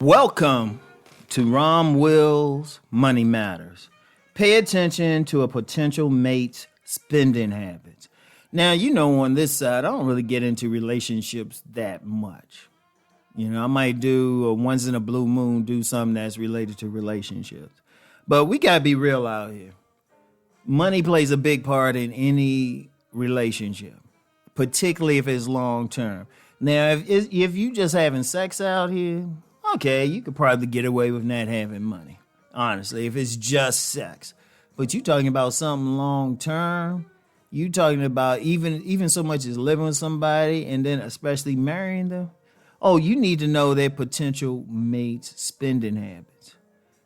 Welcome to Rom Wills Money Matters. Pay attention to a potential mate's spending habits. Now, on this side, I don't really get into relationships that much. I might do a once in a blue moon, do something that's related to relationships. But we got to be real out here. Money plays a big part in any relationship, particularly if it's long term. Now, if you just having sex out here, okay, you could probably get away with not having money, honestly, if it's just sex. But you talking about something long term, you talking about even so much as living with somebody and then especially marrying them. Oh, you need to know their potential mate's spending habits.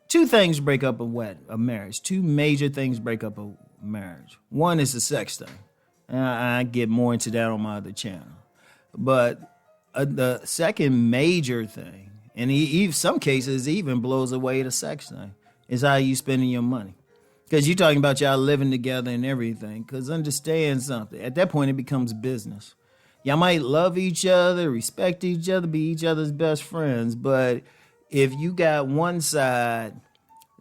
Two things break up a marriage. Two major things break up a marriage. One is the sex thing. I get more into that on my other channel. But the second major thing, and in some cases even blows away the sex thing, is how you spending your money. Because you're talking about y'all living together and everything. Because understand something. At that point, it becomes business. Y'all might love each other, respect each other, be each other's best friends. But if you got one side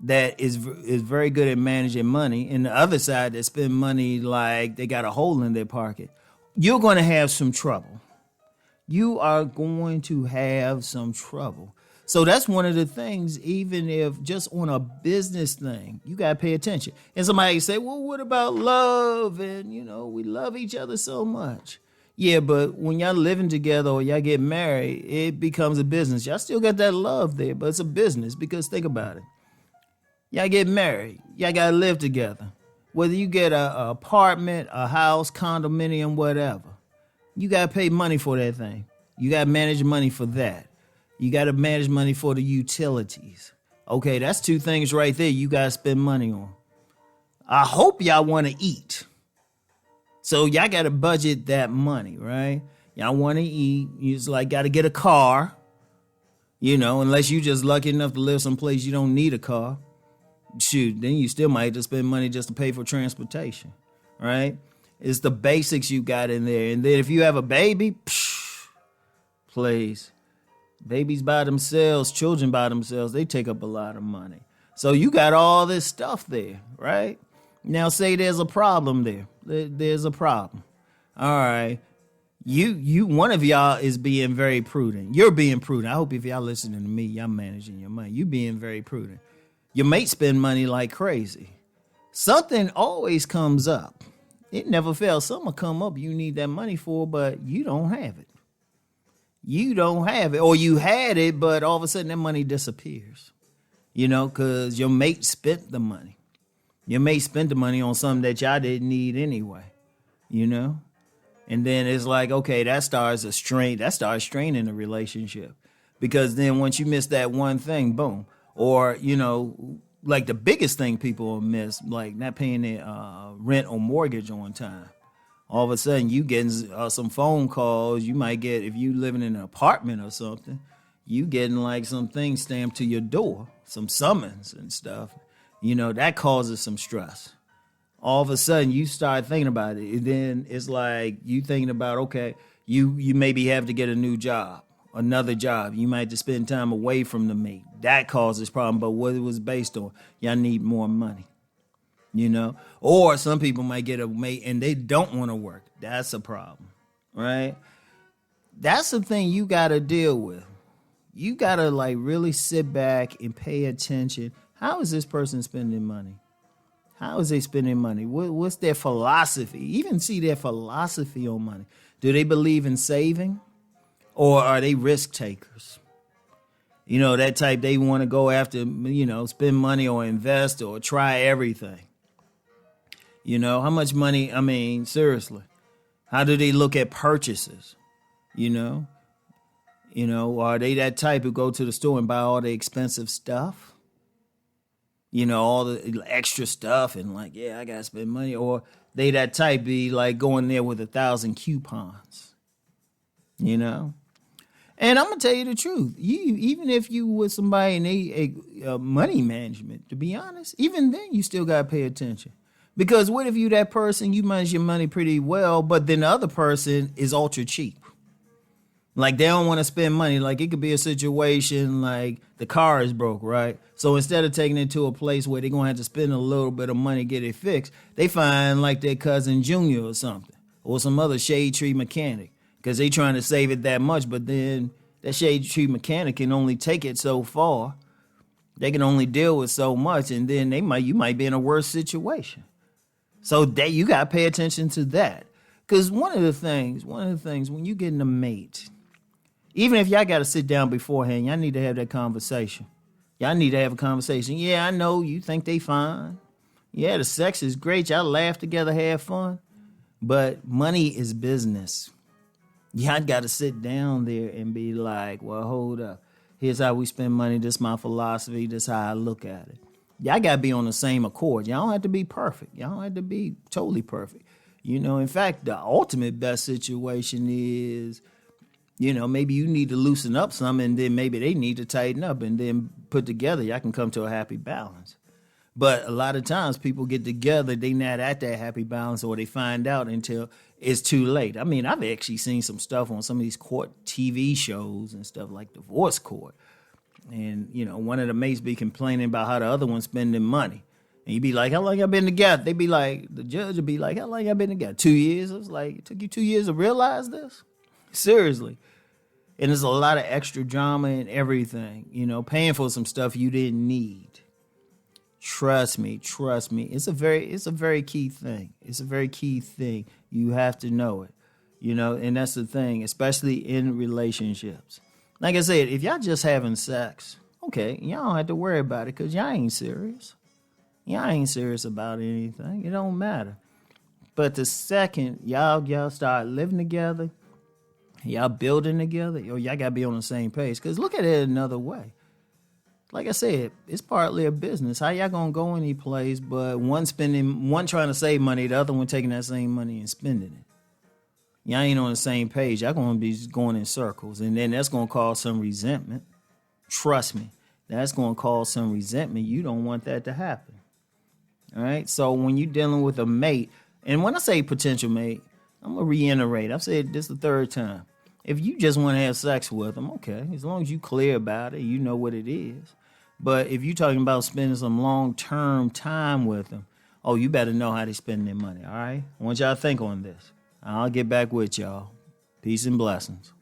that is very good at managing money and the other side that spend money like they got a hole in their pocket, you're going to have some trouble. You are going to have some trouble. So that's one of the things, even if just on a business thing, you got to pay attention. And somebody say, well, what about love? And, we love each other so much. Yeah, but when y'all living together or y'all get married, it becomes a business. Y'all still got that love there, but it's a business because think about it. Y'all get married. Y'all got to live together. Whether you get an apartment, a house, condominium, whatever. You got to pay money for that thing. You got to manage money for that. You got to manage money for the utilities. Okay, that's two things right there you got to spend money on. I hope y'all want to eat. So y'all got to budget that money, right? Y'all want to eat. You just got to get a car. Unless you just lucky enough to live someplace you don't need a car. Shoot, then you still might have to spend money just to pay for transportation, right? It's the basics you got in there. And then if you have a baby, please. Babies by themselves, children by themselves, they take up a lot of money. So you got all this stuff there, right? Now say there's a problem there. There's a problem. All right. You one of y'all is being very prudent. You're being prudent. I hope if y'all listening to me, y'all managing your money. You being very prudent. Your mate spend money like crazy. Something always comes up. It never fails. Something will come up you need that money for, but you don't have it. You don't have it. Or you had it, but all of a sudden that money disappears. Because your mate spent the money. Your mate spent the money on something that y'all didn't need anyway. And then it's like, okay, that starts straining the relationship. Because then once you miss that one thing, boom. Or, like the biggest thing people miss, like not paying their rent or mortgage on time. All of a sudden, you getting some phone calls. You might get, if you living in an apartment or something, you getting like some things stamped to your door, some summons and stuff. That causes some stress. All of a sudden, you start thinking about it. And then it's like you thinking about, okay, you maybe have to get a new job. Another job. You might have to spend time away from the mate. That causes problem, but what it was based on, y'all need more money. Or some people might get a mate and they don't want to work. That's a problem, right? That's the thing you got to deal with. You got to really sit back and pay attention. How is this person spending money? How is they spending money? What's their philosophy? Even see their philosophy on money. Do they believe in saving? Or are they risk takers? That type they want to go after, spend money or invest or try everything. How much money, seriously. How do they look at purchases? Are they that type who go to the store and buy all the expensive stuff? All the extra stuff and I got to spend money. Or they that type be going there with 1,000 coupons, And I'm going to tell you the truth. Even if you with somebody in money management, to be honest, even then you still got to pay attention. Because what if you that person, you manage your money pretty well, but then the other person is ultra cheap. Like they don't want to spend money. Like it could be a situation like the car is broke, right? So instead of taking it to a place where they're gonna have to spend a little bit of money to get it fixed, they find like their cousin Junior or something, or some other shade tree mechanic, because they trying to save it that much. But then that shade tree mechanic can only take it so far. They can only deal with so much, and then you might be in a worse situation. So that you gotta pay attention to that, because one of the things when you getting a mate, even if y'all got to sit down beforehand, y'all need to have that conversation. Y'all need to have a conversation. Yeah, I know you think they fine. Yeah, the sex is great. Y'all laugh together, have fun. But money is business. Y'all got to sit down there and be like, well, hold up. Here's how we spend money. This is my philosophy. This is how I look at it. Y'all got to be on the same accord. Y'all don't have to be perfect. Y'all don't have to be totally perfect. In fact, the ultimate best situation is, maybe you need to loosen up some, and then maybe they need to tighten up, and then put together, y'all can come to a happy balance. But a lot of times people get together, they not at that happy balance, or they find out until it's too late. I mean, I've actually seen some stuff on some of these court TV shows and stuff like Divorce Court. And, one of the mates be complaining about how the other one's spending money. And you be like, how long y'all been together? They be like, the judge would be like, how long y'all been together? 2 years? I was like, it took you 2 years to realize this? Seriously. And there's a lot of extra drama and everything, paying for some stuff you didn't need. Trust me. It's a very key thing. It's a very key thing. You have to know it, and that's the thing, especially in relationships. Like I said, if y'all just having sex, okay, y'all don't have to worry about it, because y'all ain't serious. Y'all ain't serious about anything. It don't matter. But the second y'all start living together, y'all building together, y'all got to be on the same page. Because look at it another way. Like I said, it's partly a business. How y'all going to go any place but one trying to save money, the other one taking that same money and spending it? Y'all ain't on the same page. Y'all going to be going in circles. And then that's going to cause some resentment. Trust me. That's going to cause some resentment. You don't want that to happen. All right? So when you're dealing with a mate, and when I say potential mate, I'm going to reiterate. I've said this the third time. If you just want to have sex with them, okay, as long as you clear about it, you know what it is. But if you're talking about spending some long-term time with them, oh, you better know how they spend their money, all right? I want y'all to think on this. I'll get back with y'all. Peace and blessings.